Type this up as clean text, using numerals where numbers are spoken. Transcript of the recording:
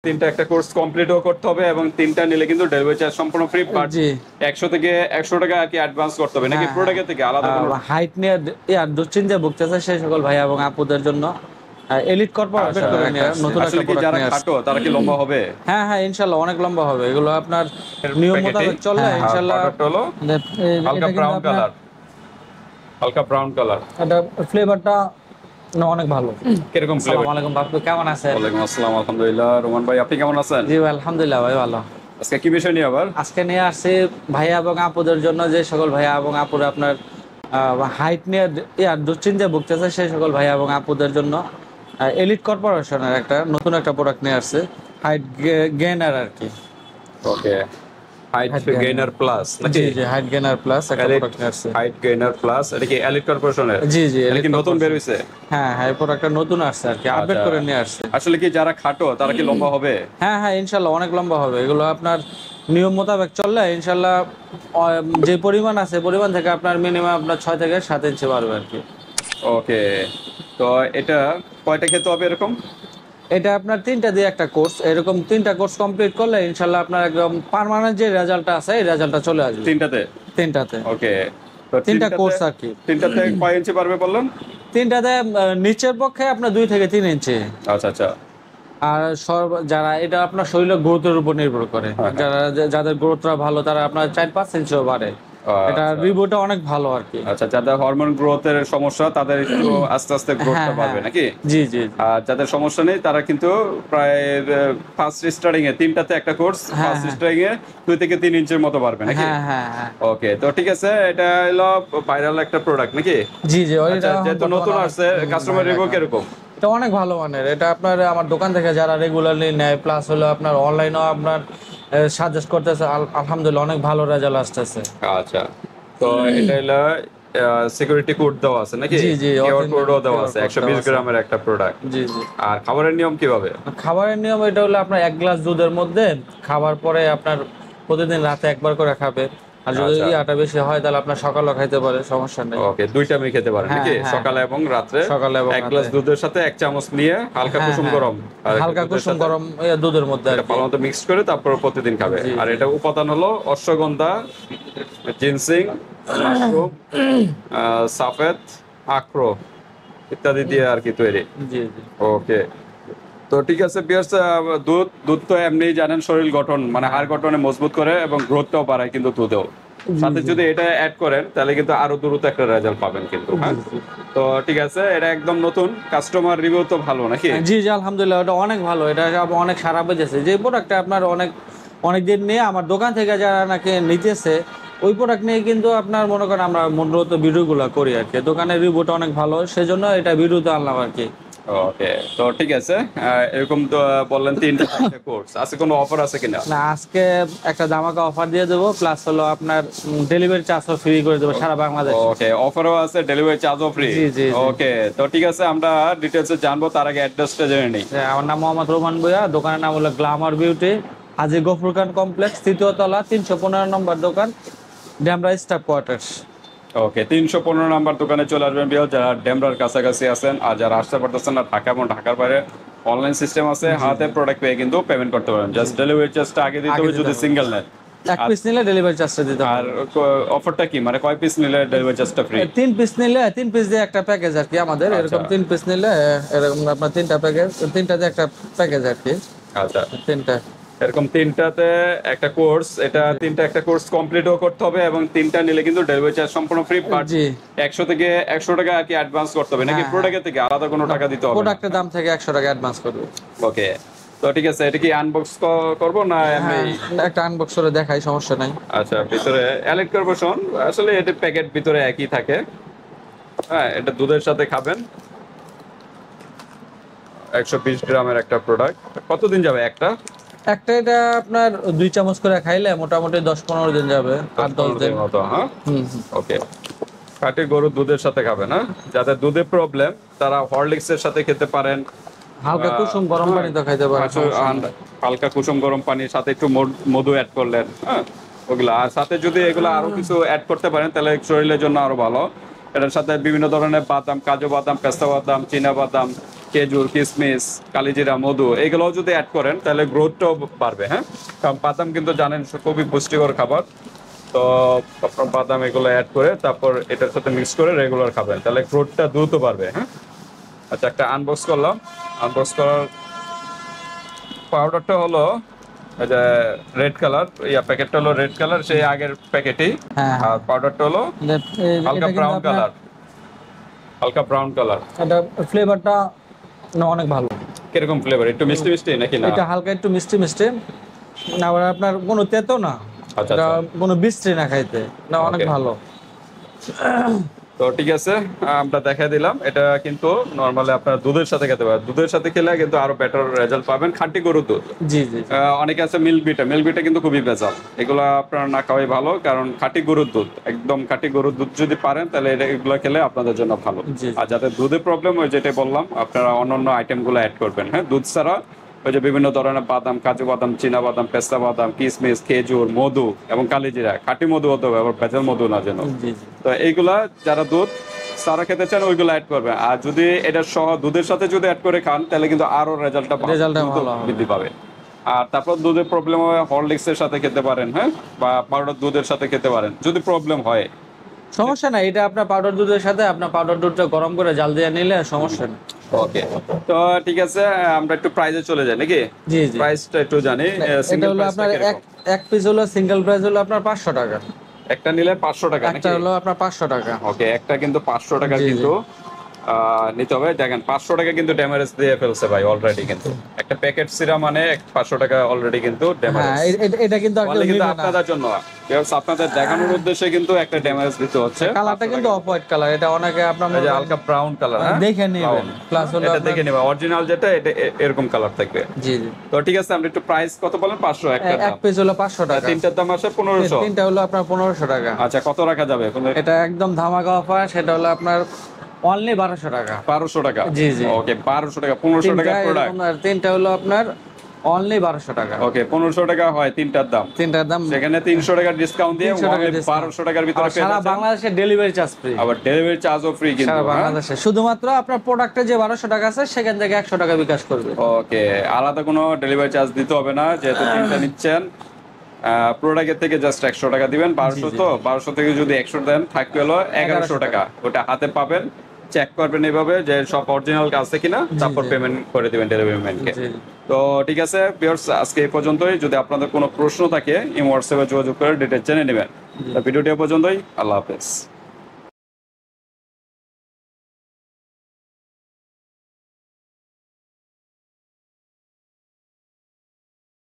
তিনটা একটা কোর্স কমপ্লিটও করতে হবে এবং তিনটা নিলে কিন্তু ডেলিভারি চার্জ সম্পূর্ণ ফ্রি। বাট জি 100 থেকে 100 টাকা আর কি অ্যাডভান্স করতে হবে নাকি প্রোডাক্টের থেকে আলাদা কোনো? হাইট নিয়ে দুশ্চিন্তা ভুগতেছে সেই সকল ভাই এবং আপুদের জন্য এলিট কর্পোরেশন নতুন একটা আসলে কি প্রোডাক্ট যারা নিয়ে আসছে। খাটো তারা কি লম্বা হবে? হ্যাঁ হ্যাঁ ইনশাল্লাহ অনেক লম্বা হবে এগুলো আপনার নিয়ম মোতাবেক চললে ইনশাল্লাহ। প্রোডাক্ট হলো হালকা ব্রাউন কালার, হালকা ব্রাউন কালার। এটা ফ্লেভারটা অনেক ভালো। কিরকম ফ্লেভার? আসসালামু আলাইকুম বাপু, কেমন আছেন? ওয়ালাইকুম আসসালাম, আলহামদুলিল্লাহ। রোমান ভাই আপনি কেমন আছেন? জি ভাই আলহামদুলিল্লাহ ভাই ভালো। আজকে কি বিষয় নিয়ে আবার? আজকে নিয়ে আসছি ভাইয়া এবং আপুদের জন্য, যে সকল ভাইয়া এবং আপুরা আপনার হাইট নিয়ে দুশ্চিন্তায় ভুগতেছে সেই সকল ভাইয়া এবং আপুদের জন্য এলিট কর্পোরেশনের নতুন একটা প্রোডাক্ট নিয়ে আসছে, হাইট গেইনার আর কি। ওকে, হাইট গেইনার প্লাস নাকি? জি জি হাইট গেইনার প্লাস একটা প্রোডাক্ট নিয়ে আসছে। হাইট গেইনার প্লাস, এটা কি এলিট কর্পোরেশনের? জি জি এটা কি নতুন বের হইছে? হ্যাঁ হ্যাঁ এই প্রোডাক্টটা নতুন আসছে আর কি, আপডেট করে নিয়ে আসছে। আসলে কি যারা খাটো তারা কি লম্বা হবে? হ্যাঁ হ্যাঁ ইনশাল্লাহ অনেক লম্বা হবে এগুলো আপনার নিয়ম মোতাবেক চললে ইনশাল্লাহ যে পরিমাণ আছে পরিমাণ থেকে আপনার মিনিমাম আপনার 6 থেকে 7 ইঞ্চি বাড়বে আর কি। ওকে, তো এটা কয়টা খেতে হবে এরকম? এটা আপনার 3টা দিয়ে একটা কোর্স, এরকম 3টা কোর্স কমপ্লিট করলে ইনশাল্লাহ আপনার একদম পার্মানেন্ট যে রেজাল্টটা আছে এই রেজাল্টটা চলে আসবে তিনটাতে? 3টাতে। ওকে, তো 3টা কোর্স আর কি। তিনটাতে কয় ইঞ্চি পারবে বললেন? 3টাতে নিচের পক্ষে আপনার 2 থেকে 3 ইঞ্চি। আচ্ছা আচ্ছা। আর যারা এটা আপনার শরীরের গ্রোথের উপর নির্ভর করে, যাদের গ্রোথটা ভালো তারা আপনার 4-5 ইঞ্চিও বাড়ে। এটা রিভিউটা অনেক ভালো আর কি। আচ্ছা, যাদের হরমোন গ্রোথের সমস্যা তাদের একটু আস্তে আস্তে গ্রোথটা বাড়বে নাকি? জি জি। আর যাদের সমস্যা নেই তারা কিন্তু প্রায় ফার্স্ট স্টার্টিং এ তিনটাতে একটা কোর্স, ফার্স্ট স্টার্টিং এ 2 থেকে 3 ইঞ্চির মতো বাড়বে নাকি? হ্যাঁ হ্যাঁ হ্যাঁ। ওকে, তো ঠিক আছে, এটা হলো ভাইরাল একটা প্রোডাক্ট নাকি? জি জি আচ্ছা, যেহেতু নতুন আসছে কাস্টমার রিভিউ কিরকম? এটা অনেক ভালো মানের। এটা আপনার আমার দোকান থেকে যারা রেগুলারলি নেয় প্লাস হলো আপনার অনলাইনেও আপনার সাজেস্ট করতেছে, আলহামদুলিল্লাহ অনেক ভালো রেজাল্ট আসতেছে। আচ্ছা, তো এটা হলো সিকিউরিটি কোড দেওয়া আছে নাকি? জি জি কিউআর কোডও দেওয়া আছে। 120 গ্রামের একটা প্রোডাক্ট। জি জি। আর খাবারের নিয়ম কিভাবে? খাবারের নিয়ম এটা হলো আপনার 1 গ্লাস দুধের মধ্যে খাবার পরে আপনার প্রতিদিন রাতে একবার করে খাবে। আর যদি ইয়াটা বেশি হয় তাহলে আপনার সকালেও খাইতে পারে, সমস্যা নেই। ওকে, দুইটা আমি খেতে পারেন নাকি? সকালে এবং রাত্রে? সকালে এবং 1 গ্লাস দুধের সাথে 1 চামচ নিয়ে হালকা কুসুম গরম, হালকা কুসুম গরম দুধের মধ্যে এটা ভালো মতো মিক্স করে তারপর প্রতিদিন খাবে। আর এটা উপাদান হলো অশ্বগন্ধা, জিনসিং, মাশরুম, সাফেদ, আখরো ইত্যাদি দিয়ে আর কি তৈরি। জি জি। ওকে, তো ঠিক আছে ভিউয়ার্স, দুধ তো এমনি জানেন শরীর গঠন মানে হাড় গঠনে মজবুত করে এবং গ্রোথটাও বাড়ায় কিন্তু দুধেও। সাথে যদি এটা অ্যাড করেন তাহলে কিন্তু আরো দ্রুত একটা রেজাল্ট পাবেন কিন্তু। হ্যাঁ, তো ঠিক আছে, এটা একদম নতুন, কাস্টমার রিভিউ তো ভালো নাকি? জি জি আলহামদুলিল্লাহ এটা অনেক ভালো। এটা অনেক সারা পেয়েছে যে প্রোডাক্টটা আপনার অনেক দিন নিয়ে আমার দোকান থেকে যারা নাকি নিতেছে ওই প্রোডাক্ট নিয়ে কিন্তু আপনার মনে করেন আমরা মূলত ভিডিওগুলো করি আর কি। দোকানের রিভিউটা অনেক ভালো সেজন্য এটা ভিডিওতে আনলাম আর কি। ওকে, তো ঠিক আছে, এরকম তো বললেন 3টা কোর্স আছে, কোনো অফার আছে কিনা? না আজকে একটা ধামাকা অফার দিয়ে দেবো, প্লাস হলো আপনার ডেলিভারি চার্জও ফ্রি করে দেবো সারা বাংলাদেশ। ওকে, অফারও আছে, ডেলিভারি চার্জও ফ্রি। জি জি। ওকে, তো ঠিক আছে, আমরা ডিটেইলসে জানবো, তার আগে অ্যাড্রেসটা জেনে নিই। আমার নাম মোহাম্মদ রোমান ভুঁইয়া, দোকানের নাম হলো গ্ল্যামার বিউটি, হাজী গফুর খান কমপ্লেক্স, 3য় তলা, 315 নম্বর দোকান, ডেমরা স্টাফ কোয়ার্টার্স। ওকে, 315 নাম্বার দোকানে চলে আসবেন যারা ডেমরার কাছাকাছি আছেন। আর যারা আসতে পারতেছেন না ঢাকা এবং ঢাকার বাইরে অনলাইন সিস্টেম আছে, হাতে প্রোডাক্ট পেয়ে কিন্তু পেমেন্ট করতে পারেন। জাস্ট ডেলিভারি চার্জটা আগে দিতে হবে যদি সিঙ্গেল নেন। 1 পিস নিলে ডেলিভারি চার্জটা দিতে হবে। আর অফারটা কি, মানে কয় পিস নিলে ডেলিভারি চার্জটা ফ্রি? 3 পিস নিলে 3 পিস দিয়ে একটা প্যাকেজ আর কি আমাদের। এরকম 3 পিস নিলে এরকম আপনার 3টা প্যাকেজ, 3টাতে একটা প্যাকেজ আর কি। আচ্ছা, 3টা এরকম 3টাতে একটা কোর্স, এটা 3টা একটা কোর্স কমপ্লিটও করতে হবে এবং 3টা নিলে কিন্তু ডেলিভারি চার্জ সম্পূর্ণ ফ্রি। বাট 100 থেকে 100 টাকা আর কি অ্যাডভান্স করতে হবে নাকি প্রোডাক্টের থেকে আলাদা কোনো টাকা দিতে হবে? প্রোডাক্টের দাম থেকে 100 টাকা অ্যাডভান্স করবে। ওকে, তো ঠিক আছে, এটা কি আনবক্স করব না এমনি? একটা আনবক্স করে দেখাই, সমস্যা নাই। আচ্ছা, ভিতরে এলিট কর্পোরেশন, আসলে এটা প্যাকেট ভিতরে একই থাকে। হ্যাঁ, এটা দুধের সাথে খাবেন, 120 গ্রামের একটা প্রোডাক্ট। কতদিন যাবে একটা? এটা আপনার 2 চামচ করে খাইলে মোটামুটি 10-15 দিন যাবে, 8-10 দিন মতো। হ্যাঁ, ওকে, খাঁটি গরুর দুধের সাথে খাবেন। হ্যাঁ, যাদের দুধের প্রবলেম তারা হরলিক্সের সাথে খেতে পারেন, হালকা কুসুম গরম পানি তো খাইতে পারেন। হালকা কুসুম গরম পানির সাথে একটু মধু অ্যাড করলেন। হ্যাঁ, ওগুলা আর সাথে যদি এগুলো আরো কিছু অ্যাড করতে পারেন তাহলে শরীরের জন্য আরো ভালো। এটার সাথে বিভিন্ন ধরনের বাদাম, কাজু বাদাম, পেস্তা বাদাম, চীনা বাদাম, খেজুর, কিশমিশ, কালিজিরা, মধু এগুলো যদি অ্যাড করেন তাহলে গ্রোথটাও বাড়বে। হ্যাঁ, কারণ বাদাম কিন্তু জানেন খুবই পুষ্টিকর খাবার। তো আপনার বাদাম এগুলো অ্যাড করে তারপর এটার সাথে মিক্স করে রেগুলার খাবেন, তাহলে গ্রোথটা দ্রুত বাড়বে। হ্যাঁ, আচ্ছা, একটা আনবক্স করলাম। আনবক্স করার পাউডারটা হলো এই যে রেড কালার, প্যাকেটটা হলো রেড কালার, সেই আগের প্যাকেটেই। হ্যাঁ, আর পাউডারটা হলো হালকা ব্রাউন কালার, হালকা ব্রাউন কালার। এটা ফ্লেভারটা অনেক ভালো। কিরকম ফ্লেভার? একটু মিষ্টি মিষ্টি নাকি না? এটা হালকা একটু মিষ্টি মিষ্টি, আবার আপনার কোনো তেতো না, আচ্ছা, এটা আচ্ছা। কোনো বিশ্রী না খাইতে, না অনেক Okay. ভালো। তো ঠিক আছে, আমরা দেখাই দিলাম। এটা কিন্তু নরমালি আপনার দুধের সাথে খেতে পারেন, দুধের সাথে খেলে কিন্তু আরো বেটার রেজাল্ট পাবেন। খাঁটি গরুর দুধ। জি জি জি। অনেকে আছে মিল্ক বিটা কিন্তু খুবই ভেজাল, এগুলো আপনার না খাওয়াই ভালো, কারণ খাঁটি গরুর দুধ, একদম খাঁটি গরুর দুধ যদি পারেন তাহলে এগুলো খেলে আপনাদের জন্য ভালো। জি। আর যাদের দুধে প্রবলেম হয়, যেটা বললাম, আপনারা অন্যান্য আইটেম গুলো অ্যাড করবেন। হ্যাঁ, দুধ ছাড়া ওই যে বিভিন্ন ধরনের বাদাম, কাজু বাদাম, চীনা বাদাম, পেস্তা বাদাম, কিশমিশ, খেজুর, মধু এবং কালিজিরা, খাঁটি মধু হতে হবে, আবার ভেজাল মধু না যেন। জি জি। তো এইগুলা যারা দুধ সারা খেতে চান ওইগুলো অ্যাড করবে। আর যদি এটা সহ দুধের সাথে যদি অ্যাড করে খান তাহলে কিন্তু আরো রেজাল্টটা রেজাল্টটা ভালো হবে। বৃদ্ধি পাবে। আর তারপর দুধের প্রবলেম হয় হরলিক্সের সাথে খেতে পারেন। হ্যাঁ, বা পাউডার দুধের সাথে খেতে পারেন যদি প্রবলেম হয়। সমস্যা নাই, এটা আপনার পাউডার দুধের সাথে আপনার পাউডার দুধটা গরম করে জাল দিয়ে নিলে সমস্যা নেই। ওকে, তো ঠিক আছে, আমরা একটু প্রাইসে চলে যাই নাকি? জি জি। প্রাইসটা একটু জানি। এটা সিঙ্গেল হলো আপনার এক পিস হলো সিঙ্গেল প্রাইস হলো আপনার 500 টাকা, একটা নিলে 500 টাকা নাকি? একটা হলো আপনার 500 টাকা। ওকে, একটা কিন্তু 500 টাকা জি, জি। কিন্তু নিতে হবে। দেখেন 500 টাকা কিন্তু ড্যামেজ দিয়ে ফেলছে ভাই অলরেডি, কিন্তু একটা প্যাকেট সিরা মানে 500 টাকা অলরেডি কিন্তু ড্যামেজ। হ্যাঁ, এটা কিন্তু বলে কিন্তু আপনাদের জন্য, বিকজ আপনাদের দেখানোর উদ্দেশ্যে কিন্তু একটা ড্যামেজ দিতে হচ্ছে। কালারটা কিন্তু অফ হোয়াইট কালার, এটা অনেকে আপনার এই যে হালকা ব্রাউন কালার, হ্যাঁ দেখে নেবেন। প্লাস হলো এটা আপনার- দেখে নেবেন, অরিজিনাল যেটা এটা এরকম কালার থাকবে। জি জি। তো ঠিক আছে, আমরা একটু প্রাইস কত বলেন? 500 একটা এক পিস হলো 500 টাকা, তিনটার দাম আসে 1500। তিনটা হলো আপনার 1500 টাকা। আচ্ছা, কত রাখা যাবে? এটা একদম ধামাকা অফার, সেটা হলো আপনার অনলি 1200 টাকা। 1200 টাকা। জি, জি। ওকে, 1200 টাকা, 1500 টাকা প্রোডাক্ট। তিনটা হলো আপনার অনলি 1200 টাকা। ওকে, 1500 টাকা হয় তিনটার দাম, তিনটার দাম সেখানে 300 টাকা ডিসকাউন্ট দিয়ে 300 টাকা only discount। 1200 টাকার ভিতরে পেয়ে সারা যাচ্ছেন। বাংলাদেশে ডেলিভারি চার্জ ফ্রি, আবার ডেলিভারি চার্জও ফ্রি কিন্তু। সারা বাংলাদেশে। শুধুমাত্র আপনার প্রোডাক্টে যে 1200 টাকা আছে সেখান থেকে 100 টাকা বিকাশ করবে। ওকে, আলাদা কোনো ডেলিভারি চার্জ দিতে হবে না, যেহেতু তিনটা নিচ্ছেন। প্রোডাক্টের থেকে জাস্ট 100 টাকা দিবেন। 1200, তো 1200 থেকে যদি 100 দেন থাকবে হলো 1100 টাকা। ওটা হাতে পাবেন, চেক করবেন এইভাবে যে সব অরিজিনাল আছে কিনা, তারপর পেমেন্ট করে দিবেন ডেলিভারি ম্যানকে। জি। তো ঠিক আছে ভিউয়ার্স, আজকে এই পর্যন্তই। যদি আপনাদের কোনো প্রশ্ন থাকে ইমো হোয়াটসঅ্যাপে যোগাযোগ করে ডিটেইলস জেনে নেবেন। ভিডিওটি এ পর্যন্তই। আল্লাহ হাফেজ।